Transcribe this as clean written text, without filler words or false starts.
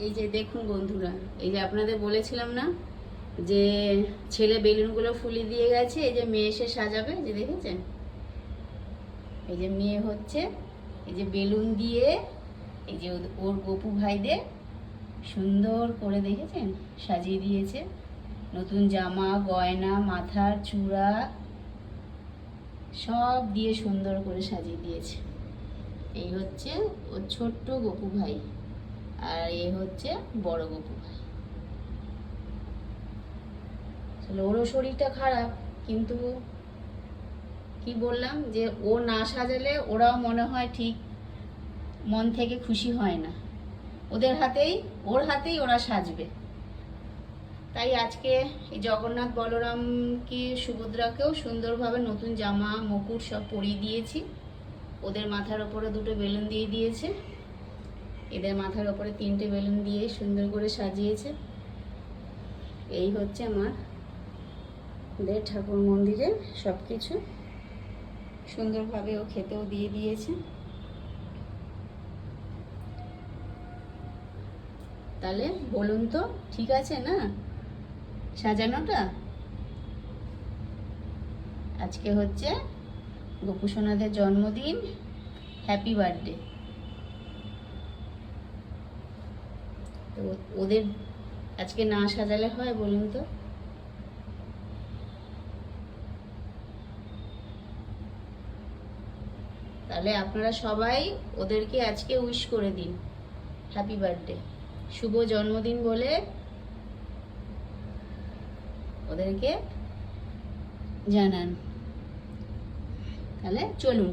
এই যে দেখুন বন্ধুরা, এই যে আপনাদের বলেছিলাম না যে ছেলে বেলুনগুলো ফুলিয়ে দিয়ে গেছে, এই যে মেয়ে এসে সাজাবে, যে দেখেছেন এই যে মেয়ে হচ্ছে এই যে বেলুন দিয়ে এই যে ওর গপু ভাইদের সুন্দর করে দেখেছেন সাজিয়ে দিয়েছে। নতুন জামা, গয়না, মাথার চূড়া সব দিয়ে সুন্দর করে সাজিয়ে দিয়েছে। এই হচ্ছে ওর ছোট্ট গপু ভাই, আর এ হচ্ছে বড় গপু ভাই। ওরও শরীরটা খারাপ, কিন্তু কি বললাম যে ও না সাজালে ওরাও মনে হয় ঠিক মন থেকে খুশি হয় না। ওর হাতেই ওরা সাজবে। তাই আজকে এই জগন্নাথ বলরামকে সুভদ্রাকেও সুন্দরভাবে নতুন জামা মুকুট সব পরিয়ে দিয়েছি। ওদের মাথার ওপরে দুটো বেলুন দিয়ে দিয়েছে, এদের মাথার ওপরে 3টে বেলুন দিয়ে সুন্দর করে সাজিয়েছে। এই হচ্ছে আমাদের ঠাকুর মন্দিরের সব কিছু সুন্দরভাবে ও খেতেও দিয়ে দিয়েছে। তাহলে বলুন তো, ঠিক আছে না সাজানোটা? আজকে হচ্ছে গপু সোনাদের জন্মদিন, হ্যাপি বার্থডে। তো ওদের আজকে না সাজালে হয় বলুন তো? তাহলে আপনারা সবাই ওদেরকে আজকে উইশ করে দিন হ্যাপি বার্থডে, শুভ জন্মদিন বলে ওদেরকে জানান। তাহলে চলুন।